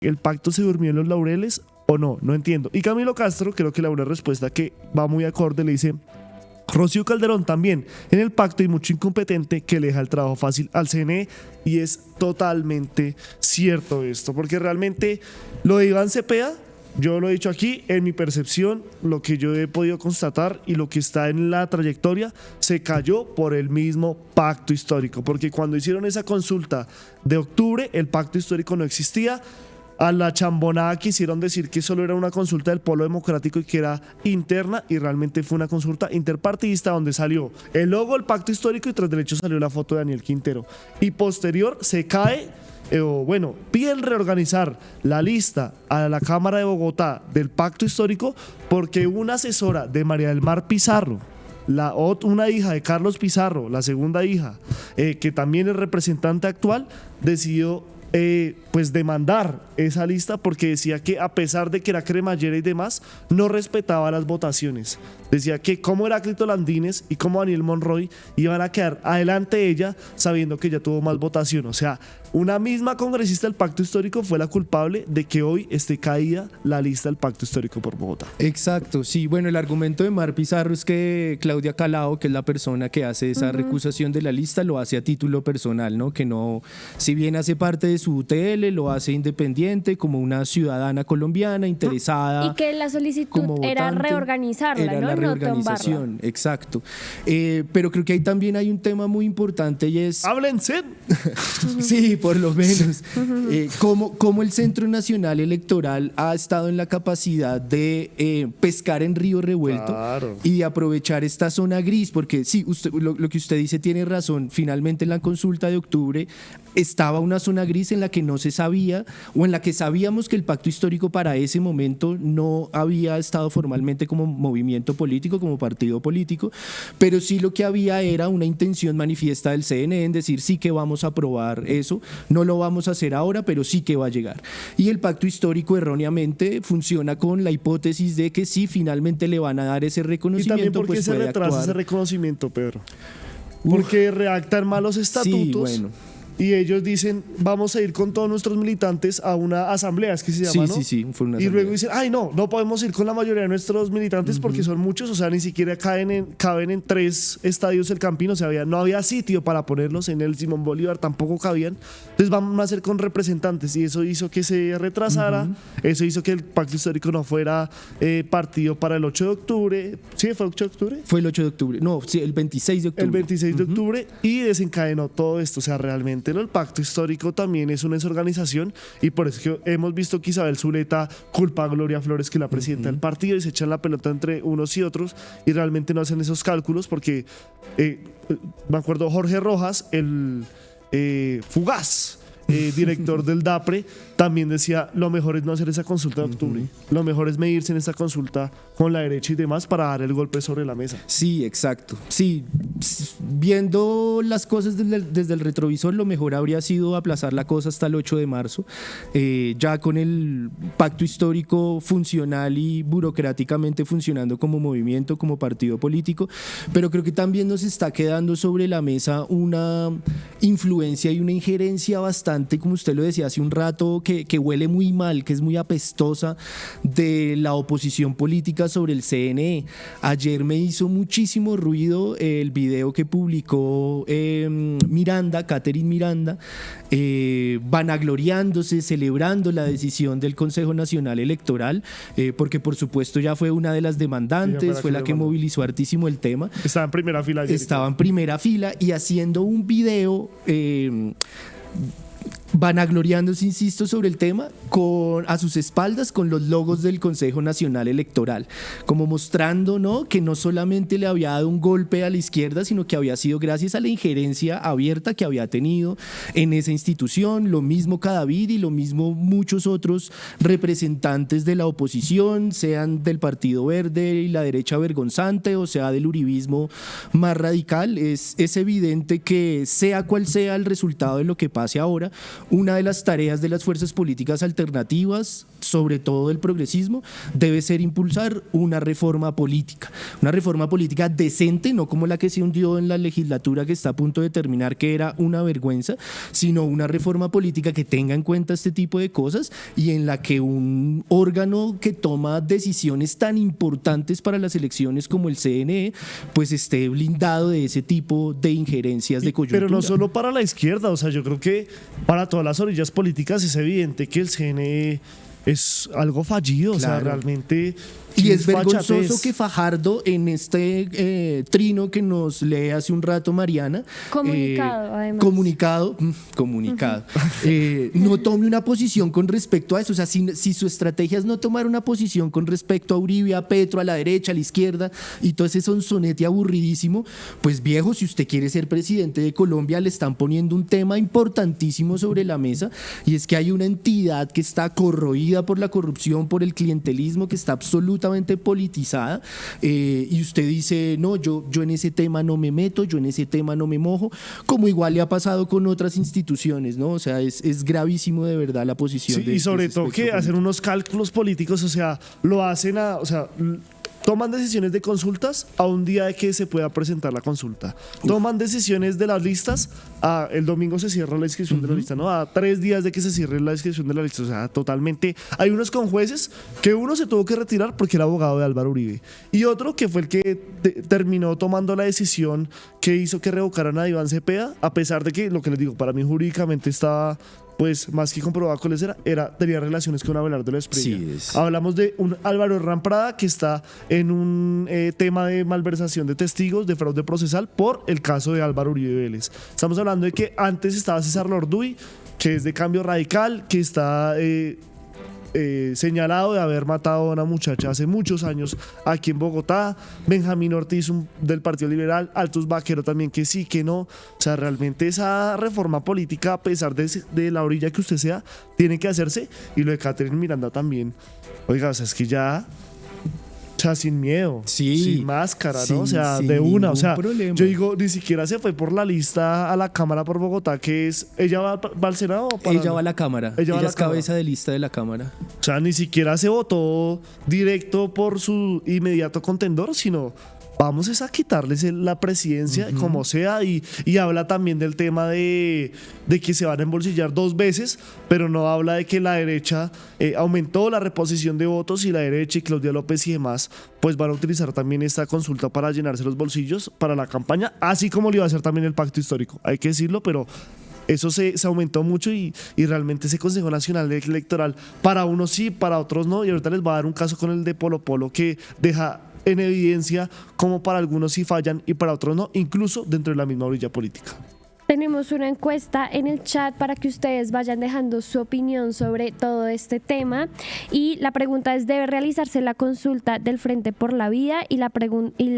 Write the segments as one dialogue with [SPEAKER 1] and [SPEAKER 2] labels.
[SPEAKER 1] ¿El pacto se durmió en los laureles o no? No entiendo. Y Camilo Castro, creo que la una respuesta que va muy acorde, le dice: Rocío Calderón también, en el pacto hay mucho incompetente que le deja el trabajo fácil al CNE, y es totalmente cierto esto, porque realmente lo de Iván Cepeda, yo lo he dicho aquí, en mi percepción, lo que yo he podido constatar y lo que está en la trayectoria, se cayó por el mismo pacto histórico, porque cuando hicieron esa consulta de octubre, el pacto histórico no existía. A la chambonada quisieron decir que solo era una consulta del Polo Democrático y que era interna, y realmente fue una consulta interpartidista donde salió el logo del pacto histórico y tras derecho salió la foto de Daniel Quintero. Y posterior se cae, piden reorganizar la lista a la Cámara de Bogotá del pacto histórico porque una asesora de María del Mar Pizarro, una hija de Carlos Pizarro, la segunda hija, que también es representante actual, decidió pues demandar esa lista porque decía que, a pesar de que era cremallera y demás, no respetaba las votaciones. Decía que como Heráclito Landines y como Daniel Monroy iban a quedar adelante de ella sabiendo que ella tuvo más votación. O sea, una misma congresista del pacto histórico fue la culpable de que hoy esté caída la lista del pacto histórico por Bogotá.
[SPEAKER 2] Exacto, sí. Bueno, el argumento de Mar Pizarro es que Claudia Calao, que es la persona que hace esa recusación de la lista, lo hace a título personal, ¿no? Que no, si bien hace parte de su UTL, lo hace independiente, como una ciudadana colombiana interesada.
[SPEAKER 3] Y que la solicitud era reorganizarla,
[SPEAKER 2] era
[SPEAKER 3] ¿no?
[SPEAKER 2] la reorganización, exacto. Pero creo que ahí también hay un tema muy importante y es...
[SPEAKER 1] ¡Háblense!
[SPEAKER 2] Sí, por lo menos. Cómo el Centro Nacional Electoral ha estado en la capacidad de pescar en río revuelto,
[SPEAKER 1] claro,
[SPEAKER 2] y de aprovechar esta zona gris, porque sí, lo que usted dice tiene razón. Finalmente, en la consulta de octubre estaba una zona gris en la que no se sabía, o en la que sabíamos que el pacto histórico para ese momento no había estado formalmente como movimiento político, como partido político, pero sí lo que había era una intención manifiesta del CNE en decir: sí que vamos a aprobar eso, no lo vamos a hacer ahora, pero sí que va a llegar. Y el pacto histórico erróneamente funciona con la hipótesis de que sí, finalmente le van a dar ese reconocimiento.
[SPEAKER 1] Y también porque
[SPEAKER 2] pues
[SPEAKER 1] se retrasa
[SPEAKER 2] actuar.
[SPEAKER 1] ese reconocimiento, Pedro. Porque redactan malos estatutos.
[SPEAKER 2] Sí, bueno.
[SPEAKER 1] Y ellos dicen: vamos a ir con todos nuestros militantes a una asamblea, es que se llama, ¿no?
[SPEAKER 2] Sí, fue una
[SPEAKER 1] y
[SPEAKER 2] asamblea.
[SPEAKER 1] luego dicen: ay, no podemos ir con la mayoría de nuestros militantes porque son muchos, o sea, ni siquiera caben en 3 estadios el Campín, o sea, no había sitio para ponerlos, en el Simón Bolívar tampoco cabían, entonces vamos a hacer con representantes, y eso hizo que se retrasara, eso hizo que el pacto histórico no fuera partido para el 8 de octubre, ¿sí fue el 8 de octubre?
[SPEAKER 2] Fue el 8 de octubre, no, sí, el 26 de octubre.
[SPEAKER 1] El 26 de octubre, y desencadenó todo esto, o sea, realmente el pacto histórico también es una desorganización, y por eso es que hemos visto que Isabel Zuleta culpa a Gloria Flores, que es la presidenta del partido, y se echan la pelota entre unos y otros y realmente no hacen esos cálculos, porque me acuerdo Jorge Rojas, el fugaz director del DAPRE, también decía: lo mejor es no hacer esa consulta de octubre, lo mejor es medirse en esta consulta con la derecha y demás para dar el golpe sobre la mesa.
[SPEAKER 2] Sí, exacto. Sí, viendo las cosas desde el retrovisor, lo mejor habría sido aplazar la cosa hasta el 8 de marzo, ya con el pacto histórico funcional y burocráticamente funcionando como movimiento, como partido político, pero creo que también nos está quedando sobre la mesa una influencia y una injerencia bastante, como usted lo decía hace un rato, que huele muy mal, que es muy apestosa, de la oposición política sobre el CNE. Ayer me hizo muchísimo ruido el video que publicó Catherine Miranda, vanagloriándose, celebrando la decisión del Consejo Nacional Electoral, porque por supuesto ya fue una de las demandantes, fue la que movilizó hartísimo el tema.
[SPEAKER 1] Estaba en primera fila ayer.
[SPEAKER 2] Estaba en primera fila y haciendo un video vanagloriándose, insisto, sobre el tema, a sus espaldas con los logos del Consejo Nacional Electoral, como mostrando, ¿no?, que no solamente le había dado un golpe a la izquierda, sino que había sido gracias a la injerencia abierta que había tenido en esa institución. Lo mismo Cadavid y lo mismo muchos otros representantes de la oposición, sean del Partido Verde y la derecha vergonzante, o sea del uribismo más radical. Es evidente que, sea cual sea el resultado de lo que pase ahora, una de las tareas de las fuerzas políticas alternativas, sobre todo del progresismo, debe ser impulsar una reforma política decente, no como la que se hundió en la legislatura que está a punto de terminar, que era una vergüenza, sino una reforma política que tenga en cuenta este tipo de cosas y en la que un órgano que toma decisiones tan importantes para las elecciones como el CNE, pues esté blindado de ese tipo de injerencias de coyuntura.
[SPEAKER 1] Pero no solo para la izquierda, o sea, yo creo que para todas las orillas políticas es evidente que el CNE es algo fallido,
[SPEAKER 2] claro.
[SPEAKER 1] O sea, realmente...
[SPEAKER 2] Y es vergonzoso que Fajardo, en este trino que nos lee hace un rato Mariana,
[SPEAKER 3] además.
[SPEAKER 2] Comunicado, no tome una posición con respecto a eso. O sea, si su estrategia es no tomar una posición con respecto a Uribe, a Petro, a la derecha, a la izquierda, y todo ese sonsonete aburridísimo, pues viejo, si usted quiere ser presidente de Colombia, le están poniendo un tema importantísimo sobre la mesa, y es que hay una entidad que está corroída por la corrupción, por el clientelismo, que está absolutamente politizada, y usted dice, no, yo en ese tema no me meto, yo en ese tema no me mojo, como igual le ha pasado con otras instituciones, ¿no? O sea, es gravísimo de verdad la posición.
[SPEAKER 1] Sí, y sobre todo que hacen unos cálculos políticos, o sea, lo hacen toman decisiones de consultas a un día de que se pueda presentar la consulta. Toman decisiones de las listas el domingo se cierra la inscripción de la lista, ¿no? A 3 días de que se cierre la inscripción de la lista. O sea, totalmente. Hay unos con jueces que uno se tuvo que retirar porque era abogado de Álvaro Uribe. Y otro que fue el que terminó tomando la decisión que hizo que revocaran a Iván Cepeda, a pesar de que, lo que les digo, para mí jurídicamente estaba... pues más que comprobado cuáles tenía relaciones con Abelardo Esprilla.
[SPEAKER 2] Sí,
[SPEAKER 1] Hablamos de un Álvaro Herrán Prada que está en un tema de malversación de testigos, de fraude procesal por el caso de Álvaro Uribe Vélez. Estamos hablando de que antes estaba César Lorduy, que es de Cambio Radical, que está señalado de haber matado a una muchacha hace muchos años aquí en Bogotá. Benjamín Ortiz del Partido Liberal, Altus Vaquero también, que sí, que no. O sea, realmente esa reforma política, a pesar de la orilla que usted sea, tiene que hacerse. Y lo de Catherine Miranda también. Oiga, o sea, es que ya... O sea, sin miedo, sin máscara, ¿no? O sea, de una. O sea,
[SPEAKER 2] problema.
[SPEAKER 1] Yo digo, ni siquiera se fue por la lista a la Cámara por Bogotá, que es... ¿Ella va al Senado o para...?
[SPEAKER 2] Ella va a la Cámara. Ella es cabeza de lista de la Cámara.
[SPEAKER 1] O sea, ni siquiera se votó directo por su inmediato contendor, sino... Vamos a quitarles la presidencia como sea, y habla también del tema de que se van a embolsillar 2 veces, pero no habla de que la derecha aumentó la reposición de votos y la derecha y Claudia López y demás pues van a utilizar también esta consulta para llenarse los bolsillos para la campaña, así como lo iba a hacer también el pacto histórico, hay que decirlo, pero eso se aumentó mucho y realmente ese Consejo Nacional Electoral para unos sí, para otros no, y ahorita les voy a dar un caso con el de Polo Polo que deja en evidencia cómo para algunos sí fallan y para otros no, incluso dentro de la misma orilla política.
[SPEAKER 3] Tenemos una encuesta en el chat para que ustedes vayan dejando su opinión sobre todo este tema, y la pregunta es: ¿debe realizarse la consulta del Frente por la Vida? Y la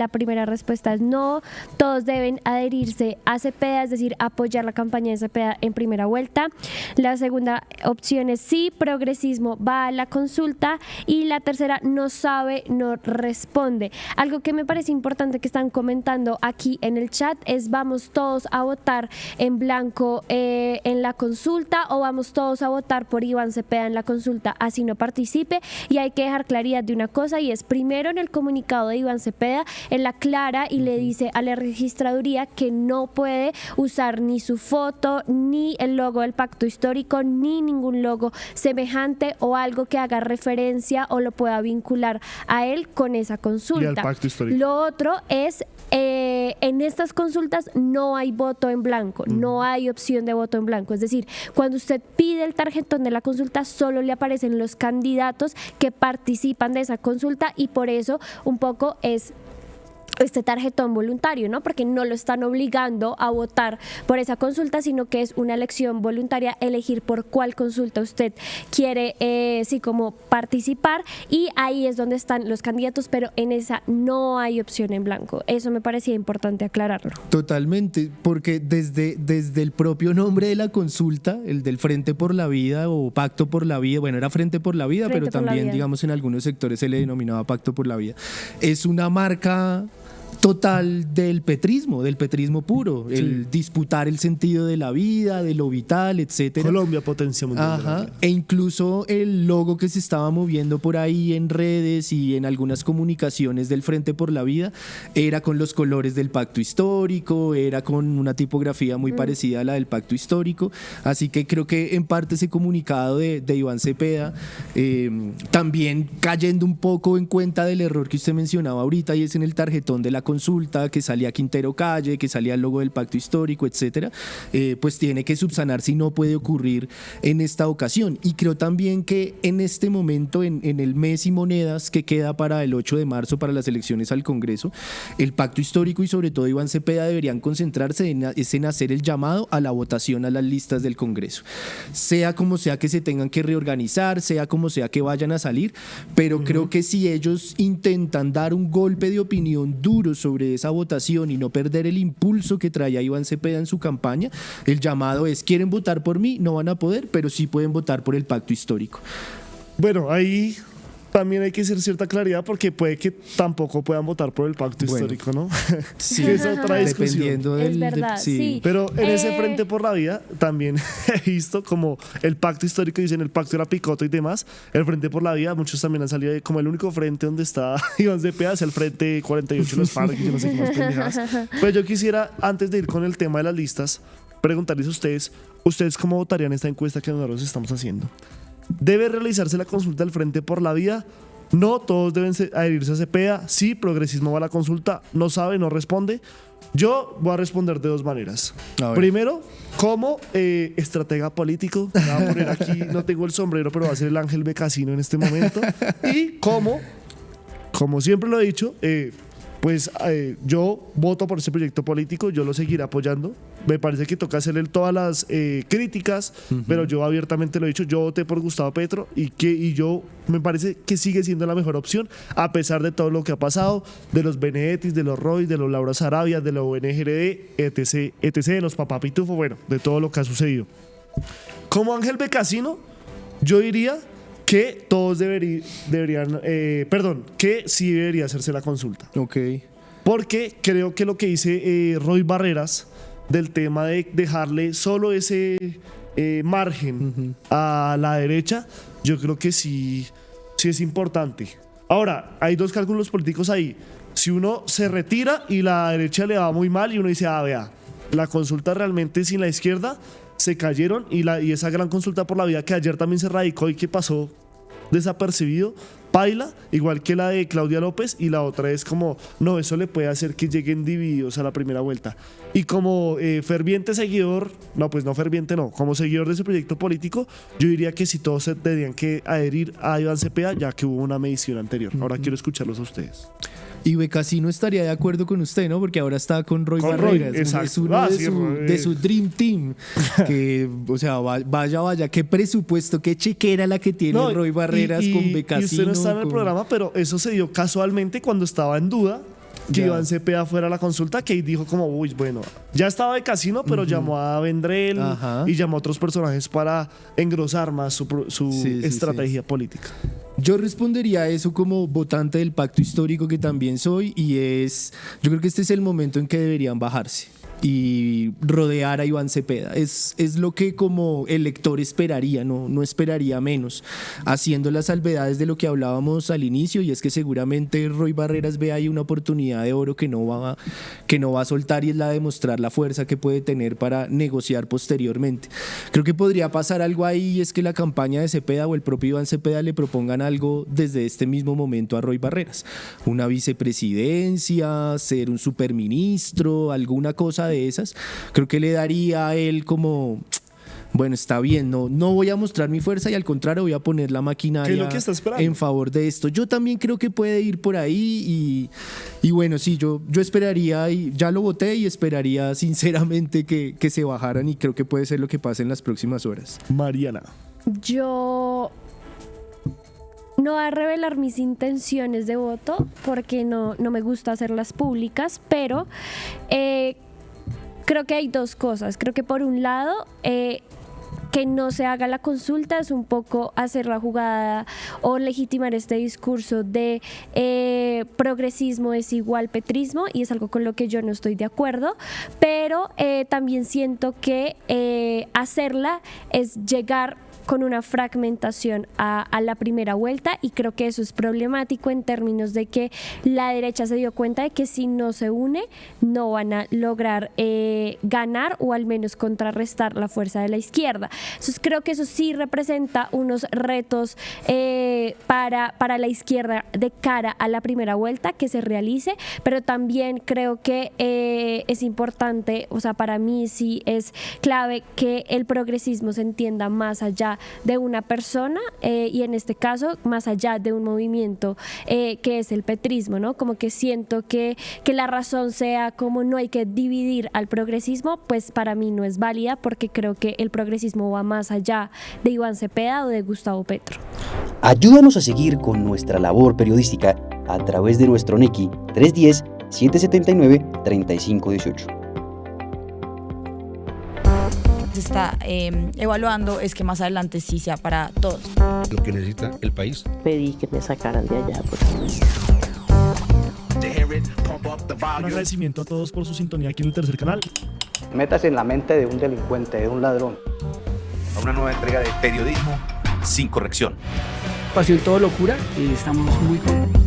[SPEAKER 3] primera respuesta es no, todos deben adherirse a Cepeda, es decir, apoyar la campaña de Cepeda en primera vuelta. La segunda opción es sí, progresismo va a la consulta, y la tercera no sabe, no responde. Algo que me parece importante que están comentando aquí en el chat es: ¿vamos todos a votar en blanco en la consulta o vamos todos a votar por Iván Cepeda en la consulta así no participe? Y hay que dejar claridad de una cosa, y es: primero, en el comunicado de Iván Cepeda él aclara y le dice a la registraduría que no puede usar ni su foto, ni el logo del pacto histórico, ni ningún logo semejante o algo que haga referencia o lo pueda vincular a él con esa consulta.
[SPEAKER 1] Y al pacto histórico.
[SPEAKER 3] Lo otro es en estas consultas no hay voto en blanco, no hay opción de voto en blanco. Es decir, cuando usted pide el tarjetón de la consulta, solo le aparecen los candidatos que participan de esa consulta, y por eso un poco es este tarjetón voluntario, ¿no? Porque no lo están obligando a votar por esa consulta, sino que es una elección voluntaria, elegir por cuál consulta usted quiere como participar, y ahí es donde están los candidatos, pero en esa no hay opción en blanco. Eso me parecía importante aclararlo.
[SPEAKER 2] Totalmente, porque desde el propio nombre de la consulta, el del Frente por la Vida o Pacto por la Vida, bueno, era Frente por la Vida, pero también, digamos, en algunos sectores se le denominaba Pacto por la Vida, es una marca total del petrismo puro, el disputar el sentido de la vida, de lo vital, etcétera.
[SPEAKER 1] Colombia, potencia mundial.
[SPEAKER 2] Ajá, e incluso el logo que se estaba moviendo por ahí en redes y en algunas comunicaciones del Frente por la Vida era con los colores del pacto histórico, era con una tipografía muy parecida a la del pacto histórico, así que creo que en parte ese comunicado de Iván Cepeda, también cayendo un poco en cuenta del error que usted mencionaba ahorita, y es en el tarjetón de la consulta, que salía Quintero Calle, que salía el logo del pacto histórico, etcétera, pues tiene que subsanar si no puede ocurrir en esta ocasión. Y creo también que en este momento, en el mes y monedas que queda para el 8 de marzo, para las elecciones al Congreso, el pacto histórico y sobre todo Iván Cepeda deberían concentrarse en hacer el llamado a la votación a las listas del Congreso. Sea como sea que se tengan que reorganizar, sea como sea que vayan a salir, pero creo que si ellos intentan dar un golpe de opinión duro sobre esa votación y no perder el impulso que traía Iván Cepeda en su campaña, el llamado es: quieren votar por mí, no van a poder, pero sí pueden votar por el pacto histórico.
[SPEAKER 1] Bueno, ahí también hay que hacer cierta claridad, porque puede que tampoco puedan votar por el pacto histórico, ¿no?
[SPEAKER 2] Sí,
[SPEAKER 1] es otra discusión.
[SPEAKER 2] dependiendo
[SPEAKER 3] Es verdad, sí.
[SPEAKER 1] Pero en ese Frente por la Vida también he visto como el pacto histórico, dicen el pacto era picota y demás. El Frente por la Vida, muchos también han salido como el único frente donde está Iván Cepeda, es el Frente 48 de los FARC, y yo no sé qué más pendejadas. Pero yo quisiera, antes de ir con el tema de las listas, preguntarles a ustedes cómo votarían esta encuesta que nosotros estamos haciendo. ¿Debe realizarse la consulta del Frente por la Vida? No, todos deben adherirse a Cepeda. Sí, progresismo va a la consulta. No sabe, no responde. Yo voy a responder de dos maneras. Primero, como estratega político. Me voy a poner aquí, no tengo el sombrero, pero va a ser el Ángel Becasino en este momento. Y como siempre lo he dicho, pues yo voto por ese proyecto político, yo lo seguiré apoyando. Me parece que toca hacerle todas las críticas, pero yo abiertamente lo he dicho, yo voté por Gustavo Petro y yo me parece que sigue siendo la mejor opción, a pesar de todo lo que ha pasado, de los Benedettis, de los Roy, de los Laura Sarabia, de la ONGRD, etc., de los Papá Pitufo, bueno, de todo lo que ha sucedido. Como Ángel Becasino, yo diría que todos deberían, que sí debería hacerse la consulta.
[SPEAKER 2] Ok.
[SPEAKER 1] Porque creo que lo que dice Roy Barreras del tema de dejarle solo ese margen a la derecha, yo creo que sí es importante. Ahora, hay dos cálculos políticos ahí. Si uno se retira y la derecha le va muy mal y uno dice, vea, la consulta realmente sin la izquierda se cayeron, y esa gran consulta por la vida que ayer también se radicó y que pasó desapercibido, paila, igual que la de Claudia López, y la otra es como, no, eso le puede hacer que lleguen divididos a la primera vuelta. Y como ferviente seguidor, como seguidor de ese proyecto político, yo diría que si todos se tendrían que adherir a Iván Cepeda, ya que hubo una medición anterior. Ahora quiero escucharlos a ustedes.
[SPEAKER 2] Y Becasino estaría de acuerdo con usted, ¿no? Porque ahora está con Roy Barreras. Es uno de su Dream Team. Que, o sea, vaya, qué presupuesto, qué chequera la que tiene Roy Barreras con Becasino.
[SPEAKER 1] Y usted no está en el programa, pero eso se dio casualmente cuando estaba en duda que Iván Cepeda fuera a la consulta, que dijo como, uy, bueno, ya estaba Becasino, pero llamó a Vendrell y llamó a otros personajes para engrosar más su estrategia política.
[SPEAKER 2] Yo respondería a eso como votante del pacto histórico que también soy, y yo creo que este es el momento en que deberían bajarse y rodear a Iván Cepeda. Es lo que como elector esperaría, no esperaría menos, haciendo las salvedades de lo que hablábamos al inicio, y es que seguramente Roy Barreras ve ahí una oportunidad de oro que no va a soltar, y es la de mostrar la fuerza que puede tener para negociar posteriormente. Creo que podría pasar algo ahí, y es que la campaña de Cepeda o el propio Iván Cepeda le propongan algo desde este mismo momento a Roy Barreras: una vicepresidencia, ser un superministro, alguna cosa de esas. Creo que le daría a él como, bueno, está bien, no voy a mostrar mi fuerza, y al contrario voy a poner la maquinaria en favor de esto. Yo también creo que puede ir por ahí, y bueno, sí, yo esperaría, y ya lo voté, y esperaría sinceramente que se bajaran, y creo que puede ser lo que pase en las próximas horas.
[SPEAKER 1] Mariana.
[SPEAKER 3] Yo no voy a revelar mis intenciones de voto porque no me gusta hacerlas públicas, pero creo que hay dos cosas. Creo que por un lado que no se haga la consulta es un poco hacer la jugada o legitimar este discurso de progresismo es igual petrismo, y es algo con lo que yo no estoy de acuerdo, pero también siento que hacerla es llegar con una fragmentación a la primera vuelta, y creo que eso es problemático en términos de que la derecha se dio cuenta de que si no se une no van a lograr ganar o al menos contrarrestar la fuerza de la izquierda. Entonces creo que eso sí representa unos retos para la izquierda de cara a la primera vuelta que se realice, pero también creo que es importante, o sea, para mí sí es clave que el progresismo se entienda más allá de una persona y en este caso más allá de un movimiento que es el petrismo, ¿no? Como que siento que la razón sea como no hay que dividir al progresismo, pues para mí no es válida, porque creo que el progresismo va más allá de Iván Cepeda o de Gustavo Petro.
[SPEAKER 4] Ayúdanos a seguir con nuestra labor periodística a través de nuestro NECI 310-779-3518.
[SPEAKER 5] Se está evaluando es que más adelante sí sea para todos.
[SPEAKER 6] Lo que necesita el país.
[SPEAKER 7] Pedí que me sacaran de allá.
[SPEAKER 1] Un agradecimiento a todos por su sintonía aquí en el tercer canal.
[SPEAKER 8] Métase en la mente de un delincuente, de un ladrón.
[SPEAKER 6] A una nueva entrega de periodismo sin corrección.
[SPEAKER 2] Pasión todo locura y estamos muy contentos.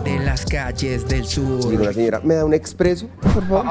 [SPEAKER 9] De las calles del sur.
[SPEAKER 10] Digo, la señora, ¿me da un expreso, por favor?